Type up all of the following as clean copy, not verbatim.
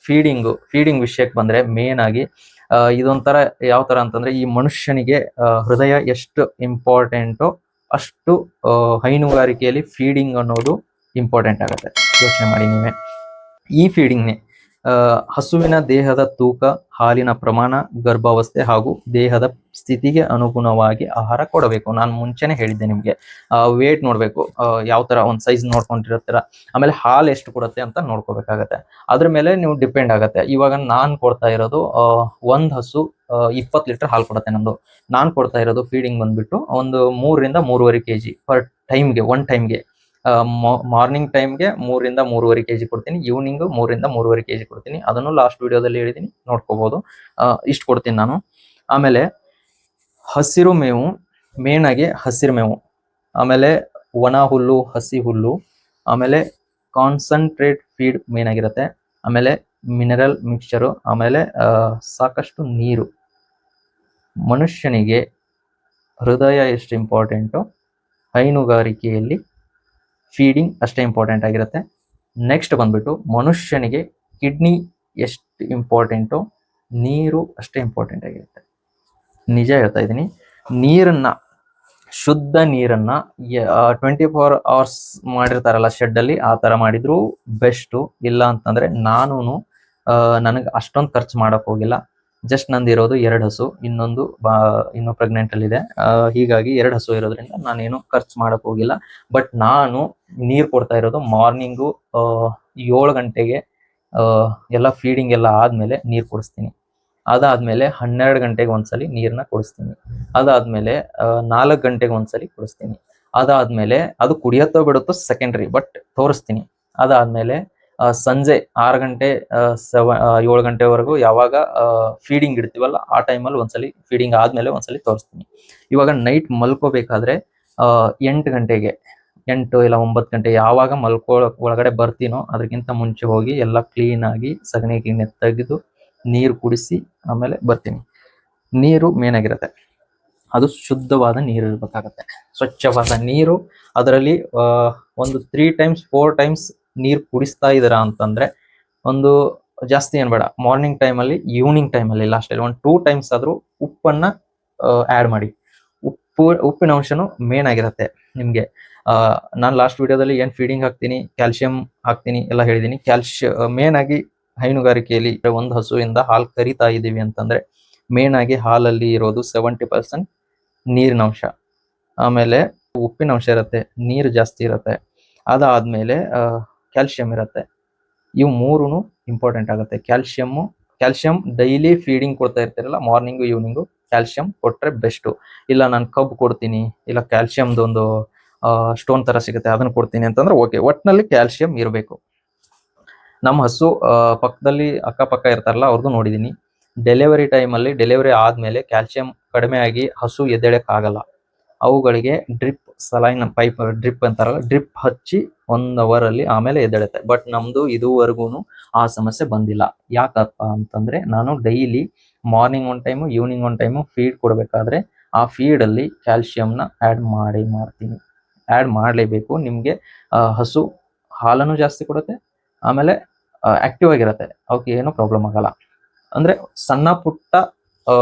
Feeding ವಿಷಯಕ್ಕೆ ಬಂದ್ರೆ main ಆಗಿ ಇದೊಂಥರ ಯಾವ ತರ ಅಂತಂದ್ರೆ ಈ ಮನುಷ್ಯನಿಗೆ ಹೃದಯ ಎಷ್ಟು ಇಂಪಾರ್ಟೆಂಟೋ ಅಷ್ಟು ಹೈನುಗಾರಿಕೆಯಲ್ಲಿ ಫೀಡಿಂಗ್ ಅನ್ನೋದು ಇಂಪಾರ್ಟೆಂಟ್ ಆಗುತ್ತೆ. ಯೋಚನೆ ಮಾಡಿ ನೀವೇ. ಈ ಫೀಡಿಂಗ್ನೇ ಹಸುವಿನ ದೇಹದ ತೂಕ, ಹಾಲಿನ ಪ್ರಮಾಣ, ಗರ್ಭಾವಸ್ಥೆ ಹಾಗೂ ದೇಹದ ಸ್ಥಿತಿಗೆ ಅನುಗುಣವಾಗಿ ಆಹಾರ ಕೊಡಬೇಕು. ನಾನು ಮುಂಚೆನೆ ಹೇಳಿದ್ದೆ ನಿಮ್ಗೆ. ವೇಟ್ ನೋಡ್ಬೇಕು, ಯಾವ ತರ ಒಂದ್ ಸೈಜ್ ನೋಡ್ಕೊಂಡಿರ್ತೀರ. ಆಮೇಲೆ ಹಾಲು ಎಷ್ಟು ಕೊಡುತ್ತೆ ಅಂತ ನೋಡ್ಕೋಬೇಕಾಗತ್ತೆ. ಅದ್ರ ಮೇಲೆ ನೀವು ಡಿಪೆಂಡ್ ಆಗತ್ತೆ. ಇವಾಗ ನಾನ್ ಕೊಡ್ತಾ ಇರೋದು ಒಂದ್ ಹಸು 20 ಲೀಟರ್ ಹಾಲು ಕೊಡುತ್ತೆ ನಮ್ದು. ನಾನ್ ಕೊಡ್ತಾ ಇರೋದು ಫೀಡಿಂಗ್ ಬಂದ್ಬಿಟ್ಟು ಒಂದು 3 ರಿಂದ 3.5 kg ಪರ್ ಟೈಮ್ಗೆ, ಒನ್ ಟೈಮ್ಗೆ. ಮಾರ್ನಿಂಗ್ ಟೈಮ್ಗೆ 3 ರಿಂದ 3.5 kg ಕೊಡ್ತೀನಿ, ಈವ್ನಿಂಗ್ 3 ರಿಂದ 3.5 kg ಕೊಡ್ತೀನಿ. ಅದನ್ನು ಲಾಸ್ಟ್ ವಿಡಿಯೋದಲ್ಲಿ ಹೇಳಿದೀನಿ, ನೋಡ್ಕೋಬಹುದು. ಇಷ್ಟು ಕೊಡ್ತೀನಿ ನಾನು. ಆಮೇಲೆ ಹಸಿರು ಮೇವು, ಮೇನ್ ಆಗಿ ಹಸಿರು ಮೇವು, ಆಮೇಲೆ ಒಣ ಹುಲ್ಲು, ಹಸಿ ಹುಲ್ಲು, ಆಮೇಲೆ ಕಾನ್ಸಂಟ್ರೇಟ್ ಫೀಡ್ ಮೇನ್ ಆಗಿರುತ್ತೆ, ಆಮೇಲೆ ಮಿನರಲ್ ಮಿಕ್ಸ್ಚರು, ಆಮೇಲೆ ಸಾಕಷ್ಟು ನೀರು. ಮನುಷ್ಯನಿಗೆ ಹೃದಯ ಎಷ್ಟು ಇಂಪಾರ್ಟೆಂಟು, ಹೈನುಗಾರಿಕೆಯಲ್ಲಿ ಫೀಡಿಂಗ್ ಅಷ್ಟೇ ಇಂಪಾರ್ಟೆಂಟ್ ಆಗಿರುತ್ತೆ. ನೆಕ್ಸ್ಟ್ ಬಂದ್ಬಿಟ್ಟು ಮನುಷ್ಯನಿಗೆ ಕಿಡ್ನಿ ಎಷ್ಟು ಇಂಪಾರ್ಟೆಂಟು, ನೀರು ಅಷ್ಟೇ ಇಂಪಾರ್ಟೆಂಟ್ ಆಗಿರುತ್ತೆ. ನಿಜ ಹೇಳ್ತಾ ಇದ್ದೀನಿ. ನೀರನ್ನ, ಶುದ್ಧ ನೀರನ್ನ 24 hours ಮಾಡಿರ್ತಾರಲ್ಲ ಶೆಡ್ ಅಲ್ಲಿ, ಆ ತರ ಮಾಡಿದ್ರು ಬೆಸ್ಟು. ಇಲ್ಲ ಅಂತಂದ್ರೆ ನನಗೆ ಅಷ್ಟೊಂದು ಖರ್ಚು ಮಾಡಕ್ ಹೋಗಿಲ್ಲ. ಜಸ್ಟ್ ನಂದಿರೋದು 2 ಹಸು, ಇನ್ನೂ ಪ್ರೆಗ್ನೆಂಟ್ ಅಲ್ಲಿ ಇದೆ. ಹೀಗಾಗಿ 2 ಹಸು ಇರೋದ್ರಿಂದ ನಾನೇನು ಖರ್ಚು ಮಾಡಕ್ ಹೋಗಿಲ್ಲ. ಬಟ್ ನಾನು ನೀರ್ ಕೊಡ್ತಾ ಇರೋದು ಮಾರ್ನಿಂಗು 7 ಗಂಟೆಗೆ ಎಲ್ಲ ಫೀಡಿಂಗ್ ಎಲ್ಲ ಆದ್ಮೇಲೆ ನೀರ್ ಕೊಡಿಸ್ತೀನಿ. ಅದಾದ್ಮೇಲೆ 12 ಗಂಟೆಗೆ ಒಂದ್ಸಲಿ ನೀರ್ನ ಕೊಡಿಸ್ತೀನಿ. ಅದಾದ್ಮೇಲೆ 4 ಗಂಟೆಗೆ ಒಂದ್ಸಲಿ ಕೊಡಿಸ್ತೀನಿ. ಅದಾದ್ಮೇಲೆ ಅದು ಕುಡಿಯತ್ತೋ ಬಿಡುತ್ತೋ ಸೆಕೆಂಡ್ರಿ, ಬಟ್ ತೋರಿಸ್ತೀನಿ. ಅದಾದ್ಮೇಲೆ ಸಂಜೆ 6 ಗಂಟೆ 7 ಗಂಟೆವರೆಗೂ ಯಾವಾಗ ಫೀಡಿಂಗ್ ಇಡ್ತೀವಲ್ಲ ಆ ಟೈಮಲ್ಲಿ ಒಂದ್ಸಲಿ, ಫೀಡಿಂಗ್ ಆದ್ಮೇಲೆ ಒಂದ್ಸಲಿ ತೋರಿಸ್ತೀನಿ. ಇವಾಗ ನೈಟ್ ಮಲ್ಕೋಬೇಕಾದ್ರೆ 8 ಗಂಟೆಗೆ, 8 ಇಲ್ಲ 9 ಗಂಟೆ ಯಾವಾಗ ಒಳಗಡೆ ಬರ್ತೀನೋ ಅದಕ್ಕಿಂತ ಮುಂಚೆ ಹೋಗಿ ಎಲ್ಲ ಕ್ಲೀನ್ ಆಗಿ ಸಗಣಿ ಗಿಣ್ಣೆ ತೆಗೆದು ನೀರು ಕುಡಿಸಿ ಆಮೇಲೆ ಬರ್ತೀನಿ. ನೀರು ಮೇನ್ ಆಗಿರುತ್ತೆ, ಅದು ಶುದ್ಧವಾದ ನೀರು ಇರ್ಬೇಕಾಗತ್ತೆ, ಸ್ವಚ್ಛವಾದ ನೀರು. ಅದರಲ್ಲಿ ಒಂದು 3 times 4 times ನೀರು ಕುಡಿಸ್ತಾ ಇದ್ದೀರಾ ಅಂತಂದ್ರೆ ಒಂದು ಜಾಸ್ತಿ ಏನ್ ಬೇಡ. ಮಾರ್ನಿಂಗ್ ಟೈಮಲ್ಲಿ, ಈವ್ನಿಂಗ್ ಟೈಮಲ್ಲಿ, ಲಾಸ್ಟಲ್ಲಿ ಒಂದು 2 times ಆದ್ರೂ ಉಪ್ಪನ್ನ ಆ್ಯಡ್ ಮಾಡಿ. ಉಪ್ಪಿನ ಅಂಶನು ಮೇನ್ ಆಗಿರುತ್ತೆ ನಿಮ್ಗೆ. ನಾನು ಲಾಸ್ಟ್ ವಿಡಿಯೋದಲ್ಲಿ ಏನ್ ಫೀಡಿಂಗ್ ಹಾಕ್ತೀನಿ, ಕ್ಯಾಲ್ಸಿಯಂ ಹಾಕ್ತೀನಿ ಎಲ್ಲ ಹೇಳಿದೀನಿ. ಮೇನ್ ಆಗಿ ಹೈನುಗಾರಿಕೆಯಲ್ಲಿ ಒಂದು ಹಸುವಿಂದ ಹಾಲು ಕರಿತಾ ಇದೀವಿ ಅಂತಂದ್ರೆ ಮೇನ್ ಆಗಿ ಹಾಲಲ್ಲಿ ಇರೋದು 70% ನೀರಿನ ಅಂಶ, ಆಮೇಲೆ ಉಪ್ಪಿನ ಅಂಶ ಇರುತ್ತೆ, ನೀರು ಜಾಸ್ತಿ ಇರುತ್ತೆ, ಅದಾದ್ಮೇಲೆ ಕ್ಯಾಲ್ಸಿಯಂ ಇರುತ್ತೆ. ಇವು 3 ಇಂಪಾರ್ಟೆಂಟ್ ಆಗುತ್ತೆ. ಕ್ಯಾಲ್ಸಿಯಂ ಡೈಲಿ ಫೀಡಿಂಗ್ ಕೊಡ್ತಾ ಇರ್ತೀರಲ್ಲ, ಮಾರ್ನಿಂಗು ಈವ್ನಿಂಗು ಕ್ಯಾಲ್ಸಿಯಂ ಕೊಟ್ರೆ ಬೆಸ್ಟು. ಇಲ್ಲ ನಾನು ಕಬ್ಬು ಕೊಡ್ತೀನಿ, ಇಲ್ಲ ಕ್ಯಾಲ್ಸಿಯಂದು ಒಂದು ಸ್ಟೋನ್ ತರ ಸಿಗುತ್ತೆ ಅದನ್ನ ಕೊಡ್ತೀನಿ ಅಂತಂದ್ರೆ ಓಕೆ. ಒಟ್ಟಿನಲ್ಲಿ ಕ್ಯಾಲ್ಸಿಯಂ ಇರಬೇಕು. ನಮ್ಮ ಹಸು ಪಕ್ಕದಲ್ಲಿ ಅಕ್ಕಪಕ್ಕ ಇರ್ತಾರಲ್ಲ ಅವ್ರದ್ದು ನೋಡಿದೀನಿ. ಡೆಲಿವರಿ ಡೆಲಿವರಿ ಆದ್ಮೇಲೆ ಕ್ಯಾಲ್ಸಿಯಂ ಕಡಿಮೆ ಆಗಿ ಹಸು ಎದ್ದೇಳಕ್ ಆಗಲ್ಲ. ಅವುಗಳಿಗೆ ಸಲೈನ್ ಪೈಪ್ ಡ್ರಿಪ್ ಅಂತಾರಲ್ಲ, ಡ್ರಿಪ್ ಹಚ್ಚಿ 1 hour ಅಲ್ಲಿ ಆಮೇಲೆ ಎದ್ದೇಳುತ್ತೆ. ಬಟ್ ನಮ್ದು ಇದುವರೆಗೂ ಆ ಸಮಸ್ಯೆ ಬಂದಿಲ್ಲ. ಯಾಕಪ್ಪ ಅಂತಂದ್ರೆ ನಾನು daily morning 1 time, evening 1 time feed ಕೊಡ್ಬೇಕಾದ್ರೆ ಆ ಫೀಡ್ ಅಲ್ಲಿ ಕ್ಯಾಲ್ಸಿಯಂನ ಆ್ಯಡ್ ಮಾಡಲೇಬೇಕು. ನಿಮ್ಗೆ ಹಸು ಹಾಲನ್ನು ಜಾಸ್ತಿ ಕೊಡುತ್ತೆ, ಆಮೇಲೆ ಆಕ್ಟಿವ್ ಆಗಿರುತ್ತೆ, ಅವಕ್ಕೆ ಏನೂ ಪ್ರಾಬ್ಲಮ್ ಆಗಲ್ಲ. ಅಂದ್ರೆ ಸಣ್ಣ ಪುಟ್ಟ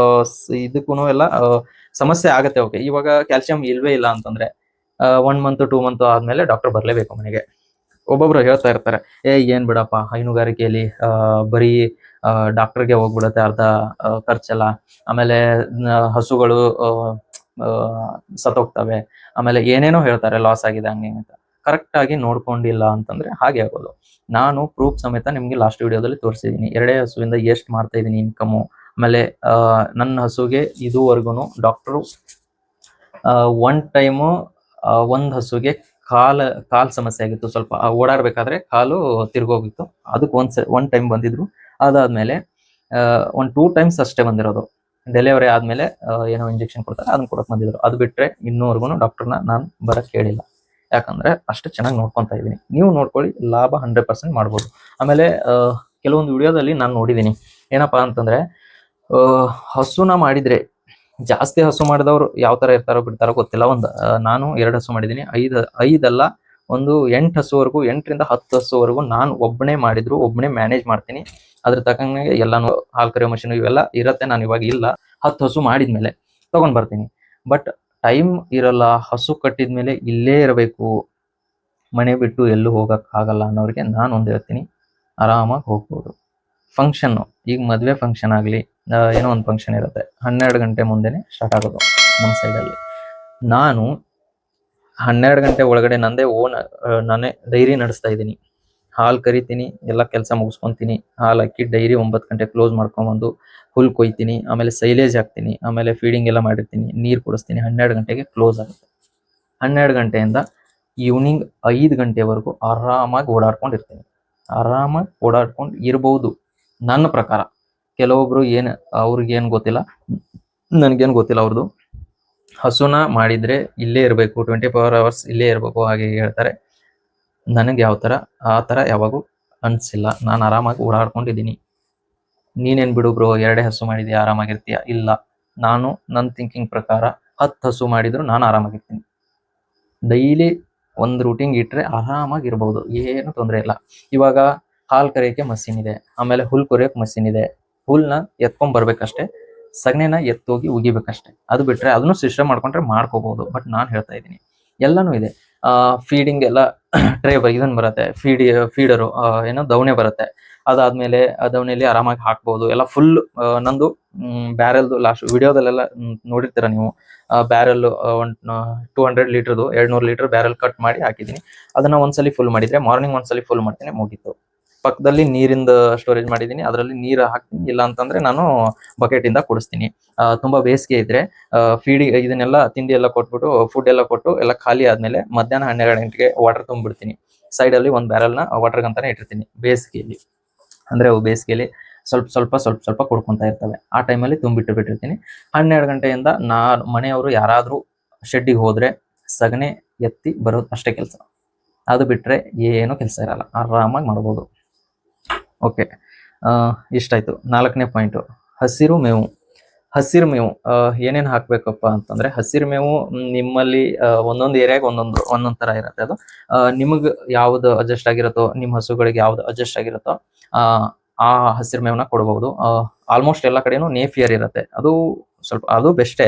ಇದಕ್ಕೂ ಎಲ್ಲ ಸಮಸ್ಯೆ ಆಗತ್ತೆ. ಓಕೆ, ಇವಾಗ ಕ್ಯಾಲ್ಸಿಯಂ ಇಲ್ವೇ ಇಲ್ಲ ಅಂತಂದ್ರೆ 1 month 2 month ಆದ್ಮೇಲೆ ಡಾಕ್ಟರ್ ಬರ್ಲೇಬೇಕು ಮನೆಗೆ. ಒಬ್ಬೊಬ್ರು ಹೇಳ್ತಾ ಇರ್ತಾರೆ, ಏನ್ ಬಿಡಪ್ಪ ಹೈನುಗಾರಿಕೆಯಲ್ಲಿ ಬರೀ ಡಾಕ್ಟರ್ಗೆ ಹೋಗ್ಬಿಡುತ್ತೆ ಅರ್ಧ ಖರ್ಚೆಲ್ಲ, ಆಮೇಲೆ ಹಸುಗಳು ಸತ್ತೋಗ್ತವೆ, ಆಮೇಲೆ ಏನೇನೋ ಹೇಳ್ತಾರೆ, ಲಾಸ್ ಆಗಿದೆ ಹಂಗೆ ಅಂತ. ಕರೆಕ್ಟ್ ಆಗಿ ನೋಡ್ಕೊಂಡಿಲ್ಲ ಅಂತಂದ್ರೆ ಹಾಗೆ ಆಗೋದು. ನಾನು ಪ್ರೂಫ್ ಸಮೇತ ನಿಮ್ಗೆ ಲಾಸ್ಟ್ ವಿಡಿಯೋದಲ್ಲಿ ತೋರಿಸಿದೀನಿ. 2 ಹಸುವಿಂದ ಎಷ್ಟು ಮಾಡ್ತಾ ಇದೀನಿ ಇನ್ಕಮು. ಆಮೇಲೆ ನನ್ನ ಹಸುಗೆ ಇದುವರೆಗೂ ಡಾಕ್ಟರು ಒನ್ ಟೈಮು ಒಂದು ಹಸುಗೆ ಕಾಲ್ ಸಮಸ್ಯೆ ಆಗಿತ್ತು. ಸ್ವಲ್ಪ ಓಡಾಡ್ಬೇಕಾದ್ರೆ ಕಾಲು ತಿರ್ಗೋಗಿತ್ತು, ಅದಕ್ಕೆ ಒನ್ ಟೈಮ್ ಬಂದಿದ್ರು. ಅದಾದ್ಮೇಲೆ ಒಂದು 2 times ಅಷ್ಟೇ ಬಂದಿರೋದು. ಡೆಲಿವರಿ ಆದ್ಮೇಲೆ ಏನೋ ಇಂಜೆಕ್ಷನ್ ಕೊಡ್ತಾರೆ, ಅದನ್ನ ಕೊಡಕ್ ಬಂದಿದ್ರು. ಅದು ಬಿಟ್ರೆ ಇನ್ನೂವರೆಗೂ ಡಾಕ್ಟರ್ನ ನಾನು ಬರಕ್ ಹೇಳಿಲ್ಲ. ಯಾಕಂದ್ರೆ ಅಷ್ಟು ಚೆನ್ನಾಗಿ ನೋಡ್ಕೊಂತಾ ಇದೀನಿ. ನೀವು ನೋಡ್ಕೊಳ್ಳಿ, ಲಾಭ 100% ಮಾಡ್ಬೋದು. ಆಮೇಲೆ ಕೆಲವೊಂದು ವಿಡಿಯೋದಲ್ಲಿ ನಾನು ನೋಡಿದೀನಿ, ಏನಪ್ಪಾ ಅಂತಂದ್ರೆ ಹಸುನ ಮಾಡಿದ್ರೆ, ಜಾಸ್ತಿ ಹಸು ಮಾಡಿದವರು ಯಾವ ತರ ಇರ್ತಾರೋ ಬಿಡ್ತಾರೋ ಗೊತ್ತಿಲ್ಲ. ನಾನು 2 ಹಸು ಮಾಡಿದೀನಿ, 5 ಅಲ್ಲ ಒಂದು 8 ಹಸುವರೆಗೂ 8ರಿಂದ 10 ಹಸುವರೆಗೂ ನಾನು ಒಬ್ಬನೇ ಮಾಡಿದ್ರು ಒಬ್ಬನೇ ಮ್ಯಾನೇಜ್ ಮಾಡ್ತೀನಿ. ಅದ್ರ ತಕ್ಕಂಗೆ ಎಲ್ಲಾನು ಹಾಲು ಕರೆಯೋ ಮಷೀನ್ ಇವೆಲ್ಲ ಇರತ್ತೆ. ನಾನು ಇವಾಗ ಇಲ್ಲ, 10 ಹಸು ಮಾಡಿದ್ಮೇಲೆ ತಗೊಂಡ್ ಬರ್ತೀನಿ. ಬಟ್ ಟೈಮ್ ಇರಲ್ಲ, ಹಸು ಕಟ್ಟಿದ್ಮೇಲೆ ಇಲ್ಲೇ ಇರಬೇಕು, ಮನೆ ಬಿಟ್ಟು ಎಲ್ಲೂ ಹೋಗಕ್ ಆಗಲ್ಲ ಅನ್ನೋರಿಗೆ ನಾನು ಒಂದು ಹೇಳ್ತೀನಿ, ಆರಾಮಾಗಿ ಹೋಗ್ಬೋದು. ಫಂಕ್ಷನ್ನು, ಈಗ ಮದುವೆ ಫಂಕ್ಷನ್ ಆಗಲಿ, ಏನೋ ಒಂದು ಫಂಕ್ಷನ್ ಇರುತ್ತೆ, 12 ಗಂಟೆ ಮುಂದೆನೇ ಸ್ಟಾರ್ಟ್ ಆಗೋದು ನಮ್ಮ ಸೈಡಲ್ಲಿ. ನಾನು 12 ಗಂಟೆ ಒಳಗಡೆ ನಾನೇ ಡೈರಿ ನಡೆಸ್ತಾ ಇದ್ದೀನಿ. ಹಾಲು ಕರಿತೀನಿ, ಎಲ್ಲ ಕೆಲಸ ಮುಗಿಸ್ಕೊತೀನಿ, ಹಾಲು ಹಾಕಿ ಡೈರಿ 9 ಗಂಟೆ ಕ್ಲೋಸ್ ಮಾಡ್ಕೊಂಬಂದು ಹುಲ್ ಕೊಯ್ತೀನಿ, ಆಮೇಲೆ ಸೈಲೇಜ್ ಹಾಕ್ತೀನಿ, ಆಮೇಲೆ ಫೀಡಿಂಗ್ ಎಲ್ಲ ಮಾಡಿರ್ತೀನಿ, ನೀರು ಕುಡಿಸ್ತೀನಿ. 12 ಗಂಟೆಗೆ ಕ್ಲೋಸ್ ಆಗುತ್ತೆ. 12 ಗಂಟೆಯಿಂದ ಈವ್ನಿಂಗ್ 5 ಗಂಟೆವರೆಗೂ ಆರಾಮಾಗಿ ಓಡಾಡ್ಕೊಂಡಿರ್ತೀನಿ. ಆರಾಮಾಗಿ ಓಡಾಡ್ಕೊಂಡು ಇರ್ಬೋದು ನನ್ನ ಪ್ರಕಾರ. ಕೆಲವೊಬ್ರು ಅವ್ರಿಗೇನು ಗೊತ್ತಿಲ್ಲ, ನನಗೇನು ಗೊತ್ತಿಲ್ಲ ಅವ್ರದ್ದು. ಹಸುನ ಮಾಡಿದ್ರೆ ಇಲ್ಲೇ ಇರಬೇಕು, 24 hours ಇಲ್ಲೇ ಇರಬೇಕು ಹಾಗೆ ಹೇಳ್ತಾರೆ. ನನಗೆ ಆ ಥರ ಯಾವಾಗೂ ಅನಿಸಿಲ್ಲ. ನಾನು ಆರಾಮಾಗಿ ಓಡಾಡ್ಕೊಂಡಿದ್ದೀನಿ. ನೀನೇನು ಬಿಡು ಬ್ರೋ, 2 ಹಸು ಮಾಡಿದ್ಯಾ ಆರಾಮಾಗಿರ್ತೀಯ? ಇಲ್ಲ, ನಾನು ನನ್ನ ಥಿಂಕಿಂಗ್ ಪ್ರಕಾರ 10 ಹಸು ಮಾಡಿದ್ರು ನಾನು ಆರಾಮಾಗಿರ್ತೀನಿ. ಡೈಲಿ ಒಂದು ರೂಟೀನ್ ಇಟ್ಟರೆ ಆರಾಮಾಗಿರ್ಬೋದು, ಏನು ತೊಂದರೆ ಇಲ್ಲ. ಇವಾಗ ಹಾಲು ಕರೆಯೋಕ್ಕೆ ಮಷೀನ್ ಇದೆ, ಆಮೇಲೆ ಹುಲ್ ಕೊರೆಯೋಕೆ ಮಷೀನ್ ಇದೆ. ಹುಲ್ನ ಎತ್ಕೊಂಡ್ಬರ್ಬೇಕಷ್ಟೇ, ಸಗಣಿನ ಎತ್ತೋಗಿ ಉಗಿಬೇಕಷ್ಟೇ. ಅದು ಬಿಟ್ಟರೆ ಅದನ್ನು ಸಿಸ್ಟಮ್ ಮಾಡ್ಕೊಂಡ್ರೆ ಮಾಡ್ಕೋಬಹುದು. ಬಟ್ ನಾನು ಹೇಳ್ತಾ ಇದ್ದೀನಿ ಎಲ್ಲನೂ ಇದೆ. ಫೀಡಿಂಗ್ ಎಲ್ಲ ಟ್ರೇ ಇದನ್ನು ಬರುತ್ತೆ, ಫೀಡರು ಏನೋ ದವಣೆ ಬರುತ್ತೆ. ಅದಾದ್ಮೇಲೆ ದವಣೆಯಲ್ಲಿ ಆರಾಮಾಗಿ ಹಾಕ್ಬೋದು. ಎಲ್ಲ ಫುಲ್ ನಂದು ಬ್ಯಾರೆಲ್ದು ಲಾಸ್ಟ್ ವಿಡಿಯೋದಲ್ಲೆಲ್ಲ ನೋಡಿರ್ತೀರ ನೀವು. ಬ್ಯಾರೆಲ್ 200 ಲೀಟರ್ದು 200 ಲೀಟರ್ ಬ್ಯಾರೆಲ್ ಕಟ್ ಮಾಡಿ ಹಾಕಿದ್ದೀನಿ. ಅದನ್ನ ಒಂದ್ಸಲಿ ಫುಲ್ ಮಾಡಿದ್ರೆ ಮಾರ್ನಿಂಗ್ ಒಂದ್ಸಲಿ ಫುಲ್ ಮಾಡ್ತೀನಿ, ಮುಗೀತು. ಪಕ್ಕದಲ್ಲಿ ನೀರಿಂದ ಸ್ಟೋರೇಜ್ ಮಾಡಿದ್ದೀನಿ, ಅದರಲ್ಲಿ ನೀರು ಹಾಕ್ತೀನಿ. ಇಲ್ಲ ಅಂತಂದ್ರೆ ನಾನು ಬಕೆಟ್ ಇಂದ ಕುಡಿಸ್ತೀನಿ. ತುಂಬಾ ಬೇಸಿಗೆ ಇದ್ರೆ ಇದನ್ನೆಲ್ಲ ತಿಂಡಿ ಎಲ್ಲ ಕೊಟ್ಬಿಟ್ಟು ಫುಡ್ ಎಲ್ಲ ಕೊಟ್ಟು ಎಲ್ಲ ಖಾಲಿ ಆದ್ಮೇಲೆ ಮಧ್ಯಾಹ್ನ 12 ಗಂಟೆಗೆ ವಾಟರ್ ತುಂಬಿಡ್ತೀನಿ. ಸೈಡಲ್ಲಿ ಒಂದು ಬ್ಯಾರಲ್ನ ವಾಟರ್ಗೆ ಅಂತಾನೆ ಇಟ್ಟಿರ್ತೀನಿ. ಬೇಸಿಗೆಯಲ್ಲಿ ಅಂದ್ರೆ ಅವು ಬೇಸಿಗೆಯಲ್ಲಿ ಸ್ವಲ್ಪ ಕುಡ್ಕೊಂತ ಇರ್ತವೆ. ಆ ಟೈಮಲ್ಲಿ ತುಂಬಿಟ್ಟಿರ್ತೀನಿ. 12 ಗಂಟೆಯಿಂದ ಮನೆಯವರು ಯಾರಾದ್ರೂ ಶೆಡ್ಡಿಗೆ ಹೋದ್ರೆ ಸಗಣಿ ಎತ್ತಿ ಬರೋದು ಅಷ್ಟೇ ಕೆಲಸ. ಅದು ಬಿಟ್ರೆ ಏನು ಕೆಲಸ ಇರಲ್ಲ, ಆರಾಮಾಗಿ ಮಾಡ್ಬೋದು. ಓಕೆ, ಇಷ್ಟಾಯ್ತು. 4ನೇ ಪಾಯಿಂಟು, ಹಸಿರು ಮೇವು. ಹಸಿರು ಮೇವು ಏನೇನು ಹಾಕ್ಬೇಕಪ್ಪ ಅಂತಂದ್ರೆ, ಹಸಿರು ಮೇವು ನಿಮ್ಮಲ್ಲಿ ಒಂದೊಂದು ಏರಿಯಾಗ ಒಂದೊಂದು ತರ ಇರುತ್ತೆ. ಅದು ನಿಮಗೆ ಯಾವ್ದು ಅಡ್ಜಸ್ಟ್ ಆಗಿರುತ್ತೋ, ನಿಮ್ಮ ಹಸುಗಳಿಗೆ ಯಾವ್ದು ಅಡ್ಜಸ್ಟ್ ಆಗಿರುತ್ತೋ ಆ ಹಸಿರು ಮೇವನ್ನ ಕೊಡಬಹುದು. ಆಲ್ಮೋಸ್ಟ್ ಎಲ್ಲ ಕಡೆನೂ ನೇಫಿಯರ್ ಇರುತ್ತೆ, ಅದು ಬೆಸ್ಟೇ.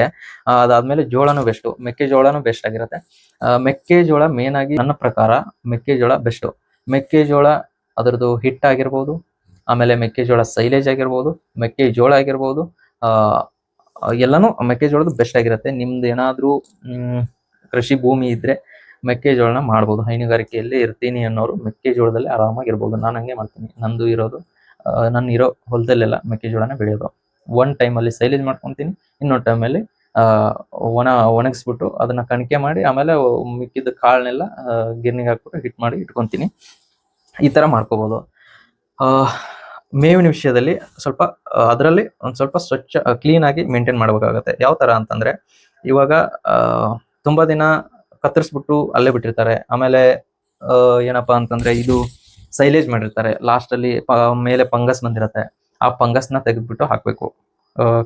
ಅದಾದ್ಮೇಲೆ ಜೋಳನೂ ಬೆಸ್ಟು, ಮೆಕ್ಕೆಜೋಳನೂ ಬೆಸ್ಟ್ ಆಗಿರುತ್ತೆ. ಮೆಕ್ಕೆಜೋಳ ಮೇನ್ ಆಗಿ ನನ್ನ ಪ್ರಕಾರ ಮೆಕ್ಕೆಜೋಳ ಬೆಸ್ಟು. ಮೆಕ್ಕೆಜೋಳ ಅದರದ್ದು ಹಿಟ್ಟಾಗಿರ್ಬೋದು, ಆಮೇಲೆ ಮೆಕ್ಕೆಜೋಳ ಸೈಲೇಜ್ ಆಗಿರ್ಬೋದು, ಮೆಕ್ಕೆಜೋಳ ಆಗಿರ್ಬೋದು, ಎಲ್ಲನೂ ಮೆಕ್ಕೆಜೋಳದ್ದು ಬೆಸ್ಟ್ ಆಗಿರುತ್ತೆ. ನಿಮ್ದು ಏನಾದ್ರೂ ಕೃಷಿ ಭೂಮಿ ಇದ್ರೆ ಮೆಕ್ಕೆಜೋಳನ ಮಾಡ್ಬೋದು. ಹೈನುಗಾರಿಕೆಯಲ್ಲಿ ಇರ್ತೀನಿ ಅನ್ನೋರು ಮೆಕ್ಕೆಜೋಳದಲ್ಲಿ ಆರಾಮಾಗಿರ್ಬೋದು. ನಾನು ಹಂಗೆ ಮಾಡ್ತೀನಿ. ನನ್ನ ಇರೋ ಹೊಲದಲ್ಲೆಲ್ಲ ಮೆಕ್ಕೆಜೋಳನ ಬೆಳೆಯೋದು. ಒಂದು ಟೈಮಲ್ಲಿ ಸೈಲೇಜ್ ಮಾಡ್ಕೊತೀನಿ, ಇನ್ನೊಂದು ಟೈಮಲ್ಲಿ ಒಣಗಿಸ್ಬಿಟ್ಟು ಅದನ್ನ ಕಣಿಕೆ ಮಾಡಿ ಆಮೇಲೆ ಮಿಕ್ಕಿದ ಕಾಳನ್ನೆಲ್ಲ ಗಿರ್ನಿಗೆ ಹಾಕ್ಬಿಟ್ಟು ಹಿಟ್ ಮಾಡಿ ಇಟ್ಕೊತೀನಿ. ಈ ತರ ಮಾಡ್ಕೋಬಹುದು. ಮೇವಿನ ವಿಷಯದಲ್ಲಿ ಅದರಲ್ಲಿ ಒಂದು ಸ್ವಲ್ಪ ಕ್ಲೀನ್ ಆಗಿ ಮೇಂಟೈನ್ ಮಾಡಬೇಕಾಗತ್ತೆ. ಯಾವ ತರ ಅಂತಂದ್ರೆ, ಇವಾಗ ತುಂಬಾ ದಿನ ಕತ್ತರಿಸ್ಬಿಟ್ಟು ಅಲ್ಲೇ ಬಿಟ್ಟಿರ್ತಾರೆ. ಆಮೇಲೆ ಏನಪ್ಪಾ ಅಂತಂದ್ರೆ, ಇದು ಸೈಲೇಜ್ ಮಾಡಿರ್ತಾರೆ. ಲಾಸ್ಟ್ ಅಲ್ಲಿ ಮೇಲೆ ಫಂಗಸ್ ಬಂದಿರತ್ತೆ. ಆ ಫಂಗಸ್ನ ತೆಗೆದ್ಬಿಟ್ಟು ಹಾಕ್ಬೇಕು.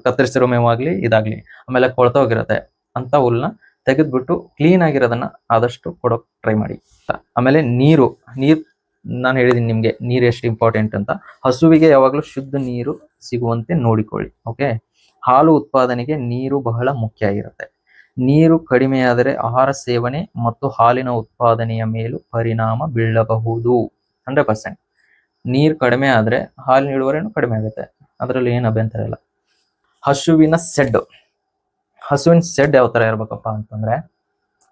ಕತ್ತರಿಸಿರೋ ಮೇವಾಗ್ಲಿ ಇದಾಗ್ಲಿ. ಆಮೇಲೆ ಕೊಳ್ತೋಗಿರತ್ತೆ ಅಂತ ಹುಲ್ನ ತೆಗೆದ್ಬಿಟ್ಟು ಕ್ಲೀನ್ ಆಗಿರೋದನ್ನ ಆದಷ್ಟು ಕೊಡೋಕ್ ಟ್ರೈ ಮಾಡಿ. ಆಮೇಲೆ ನೀರು ನಾನು ಹೇಳಿದೀನಿ ನಿಮ್ಗೆ ನೀರು ಎಷ್ಟು ಇಂಪಾರ್ಟೆಂಟ್ ಅಂತ. ಹಸುವಿಗೆ ಯಾವಾಗಲೂ ಶುದ್ಧ ನೀರು ಸಿಗುವಂತೆ ನೋಡಿಕೊಳ್ಳಿ. ಓಕೆ, ಹಾಲು ಉತ್ಪಾದನೆಗೆ ನೀರು ಬಹಳ ಮುಖ್ಯ ಆಗಿರುತ್ತೆ. ನೀರು ಕಡಿಮೆಯಾದರೆ ಆಹಾರ ಸೇವನೆ ಮತ್ತು ಹಾಲಿನ ಉತ್ಪಾದನೆಯ ಮೇಲೂ ಪರಿಣಾಮ ಬೀಳಬಹುದು. 100%. ನೀರು ಕಡಿಮೆ ಆದ್ರೆ ಹಾಲಿನ ಇಳುವರಿನೂ ಕಡಿಮೆ ಆಗುತ್ತೆ, ಅದರಲ್ಲಿ ಏನು ಅಭ್ಯಂತರ ಇಲ್ಲ. ಹಸುವಿನ ಶೆಡ್ ಯಾವ ತರ ಇರ್ಬೇಕಪ್ಪ ಅಂತಂದ್ರೆ,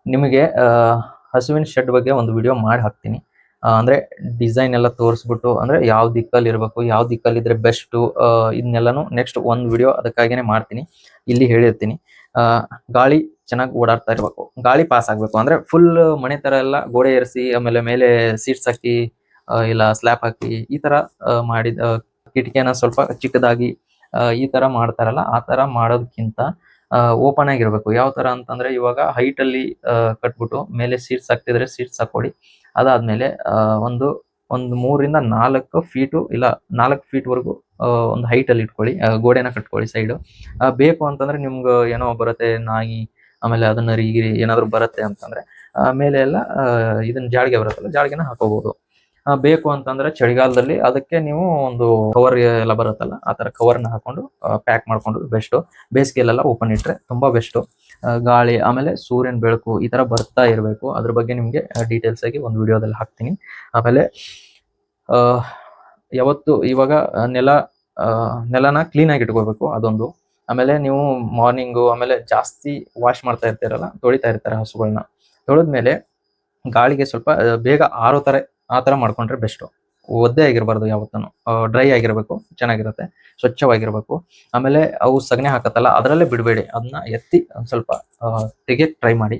ನಿಮಗೆ ಹಸುವಿನ ಶೆಡ್ ಬಗ್ಗೆ ಒಂದು ವಿಡಿಯೋ ಮಾಡಿ ಹಾಕ್ತೀನಿ. ಅಂದ್ರೆ ಡಿಸೈನ್ ಎಲ್ಲ ತೋರಿಸ್ಬಿಟ್ಟು, ಅಂದ್ರೆ ಯಾವ ದಿಕ್ಕಲ್ಲಿ ಇರಬೇಕು, ಯಾವ ದಿಕ್ಕಲ್ಲಿ ಇದ್ರೆ ಬೆಸ್ಟ್, ಇದನ್ನೆಲ್ಲಾನು ನೆಕ್ಸ್ಟ್ ಒಂದು ವಿಡಿಯೋ ಅದಕ್ಕಾಗಿನೇ ಮಾಡ್ತೀನಿ. ಇಲ್ಲಿ ಹೇಳಿರ್ತೀನಿ. ಗಾಳಿ ಚೆನ್ನಾಗಿ ಓಡಾಡ್ತಾ ಇರ್ಬೇಕು, ಗಾಳಿ ಪಾಸ್ ಆಗ್ಬೇಕು. ಅಂದ್ರೆ ಫುಲ್ ಮನೆ ತರ ಎಲ್ಲ ಗೋಡೆ ಏರಿಸಿ ಆಮೇಲೆ ಮೇಲೆ ಸೀಟ್ಸ್ ಹಾಕಿ ಇಲ್ಲ ಸ್ಲ್ಯಾಪ್ ಹಾಕಿ ಈ ತರ ಮಾಡಿದ ಕಿಟಕಿಯನ್ನ ಸ್ವಲ್ಪ ಚಿಕ್ಕದಾಗಿ ಈ ತರ ಮಾಡ್ತಾರಲ್ಲ, ಆ ತರ ಮಾಡೋದಕ್ಕಿಂತ ಓಪನ್ ಆಗಿರ್ಬೇಕು. ಯಾವ ತರ ಅಂತಂದ್ರೆ, ಇವಾಗ ಹೈಟ್ ಅಲ್ಲಿ ಕಟ್ಬಿಟ್ಟು ಮೇಲೆ ಸೀಟ್ಸ್ ಹಾಕ್ತಿದ್ರೆ ಸೀಟ್ಸ್ ಹಾಕೊಡಿ. ಅದಾದ್ಮೇಲೆ ಒಂದು 3 ರಿಂದ 4 ಫೀಟು ಇಲ್ಲ 4 ಫೀಟ್ ವರೆಗೂ ಒಂದು ಹೈಟ್ ಅಲ್ಲಿ ಇಟ್ಕೊಳ್ಳಿ. ಗೋಡೆನ ಕಟ್ಕೊಳ್ಳಿ ಸೈಡು. ಬೇಕು ಅಂತಂದ್ರೆ ನಿಮ್ಗೆ ಏನೋ ಬರುತ್ತೆ, ನಾಯಿ ಆಮೇಲೆ ಅದನ್ನ ಗಿರಿ ಏನಾದ್ರು ಬರುತ್ತೆ ಅಂತಂದ್ರೆ ಮೇಲೆ ಎಲ್ಲ ಇದನ್ನ ಜಾಳಿಗೆ ಬರುತ್ತಲ್ಲ, ಜಾಳಿಗೆನ ಹಾಕೋಬಹುದು. ಬೇಕು ಅಂತಂದ್ರೆ ಚಳಿಗಾಲದಲ್ಲಿ ಅದಕ್ಕೆ ನೀವು ಒಂದು ಕವರ್ ಎಲ್ಲ ಬರುತ್ತಲ್ಲ, ಆ ತರ ಕವರ್ನ ಹಾಕೊಂಡು ಪ್ಯಾಕ್ ಮಾಡ್ಕೊಂಡು ಬೆಸ್ಟ್. ಬೇಸಿಗೆಲೆಲ್ಲ ಓಪನ್ ಇಟ್ರೆ ತುಂಬಾ ಬೆಸ್ಟ್. ಗಾಳಿ ಆಮೇಲೆ ಸೂರ್ಯನ ಬೆಳಕು ಈ ತರ ಬರ್ತಾ ಇರಬೇಕು. ಅದ್ರ ಬಗ್ಗೆ ನಿಮ್ಗೆ ಡೀಟೇಲ್ಸ್ ಆಗಿ ಒಂದು ವಿಡಿಯೋದಲ್ಲಿ ಹಾಕ್ತೀನಿ. ಆಮೇಲೆ ಯಾವತ್ತು ಇವಾಗ ನೆಲನ ಕ್ಲೀನ್ ಆಗಿ ಇಟ್ಕೋಬೇಕು, ಅದೊಂದು. ಆಮೇಲೆ ನೀವು ಮಾರ್ನಿಂಗು ಆಮೇಲೆ ಜಾಸ್ತಿ ವಾಶ್ ಮಾಡ್ತಾ ಇರ್ತೀರಲ್ಲ, ತೊಳಿತಾ ಇರ್ತಾರೆ ಹಸುಗಳನ್ನ, ತೊಳೆದ್ಮೇಲೆ ಗಾಳಿಗೆ ಸ್ವಲ್ಪ ಬೇಗ ಆರೋ ಆ ತರ ಮಾಡ್ಕೊಂಡ್ರೆ ಬೆಸ್ಟ್. ಒದ್ದೆ ಆಗಿರಬಾರ್ದು, ಯಾವತ್ತೂ ಡ್ರೈ ಆಗಿರ್ಬೇಕು, ಚೆನ್ನಾಗಿರುತ್ತೆ, ಸ್ವಚ್ಛವಾಗಿರ್ಬೇಕು. ಆಮೇಲೆ ಅವು ಸಗಣಿ ಹಾಕತ್ತಲ್ಲ, ಅದರಲ್ಲೇ ಬಿಡಬೇಡಿ, ಅದನ್ನ ಎತ್ತಿ ಒಂದ್ ಸ್ವಲ್ಪ ತೆಗಿಯಕ್ ಟ್ರೈ ಮಾಡಿ.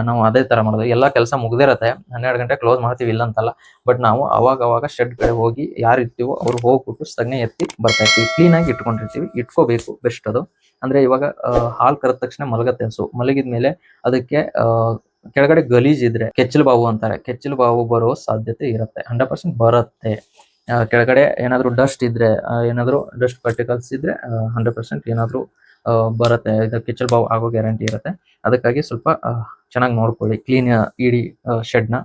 ನಾವು ಅದೇ ತರ ಮಾಡೋದು. ಎಲ್ಲ ಕೆಲಸ ಮುಗ್ದಿರತ್ತೆ, 12 ಗಂಟೆ ಕ್ಲೋಸ್ ಮಾಡ್ತೀವಿ ಇಲ್ಲ ಅಂತಲ್ಲ, ಬಟ್ ನಾವು ಅವಾಗ ಶೆಡ್ ಕಡೆ ಹೋಗಿ ಯಾರು ಇರ್ತೀವೋ ಅವ್ರು ಹೋಗ್ಬಿಟ್ಟು ಸಗಣಿ ಎತ್ತಿ ಬರ್ತಾ ಇರ್ತೀವಿ. ಕ್ಲೀನ್ ಆಗಿ ಇಟ್ಕೊಂಡಿರ್ತೀವಿ, ಇಟ್ಕೋಬೇಕು, ಬೆಸ್ಟ್ ಅದು. ಅಂದ್ರೆ ಇವಾಗ ಹಾಲ್ ಕರೆದ ತಕ್ಷಣ ಮಲಗತ್ತೆ ಹಸು. ಮಲಗಿದ್ಮೇಲೆ ಅದಕ್ಕೆ ಕೆಳಗಡೆ ಗಲೀಜ್ ಇದ್ರೆ ಕೆಚ್ಚಲು ಬಾವು ಅಂತಾರೆ, ಕೆಚ್ಚಲು ಬಾವು ಬರೋ ಸಾಧ್ಯತೆ ಇರುತ್ತೆ, 100% ಬರುತ್ತೆ. ಕೆಳಗಡೆ ಏನಾದ್ರು ಡಸ್ಟ್ ಇದ್ರೆ, ಏನಾದ್ರು ಡಸ್ಟ್ ಪಾರ್ಟಿಕಲ್ಸ್ ಇದ್ರೆ 100% ಏನಾದ್ರು ಬರುತ್ತೆ, ಇದು ಕೆಚ್ಚಲು ಬಾವು ಆಗೋ ಗ್ಯಾರಂಟಿ ಇರುತ್ತೆ. ಅದಕ್ಕಾಗಿ ಸ್ವಲ್ಪ ಚೆನ್ನಾಗಿ ನೋಡ್ಕೊಳ್ಳಿ, ಕ್ಲೀನ್ ಇಡಿ ಶೆಡ್ನ.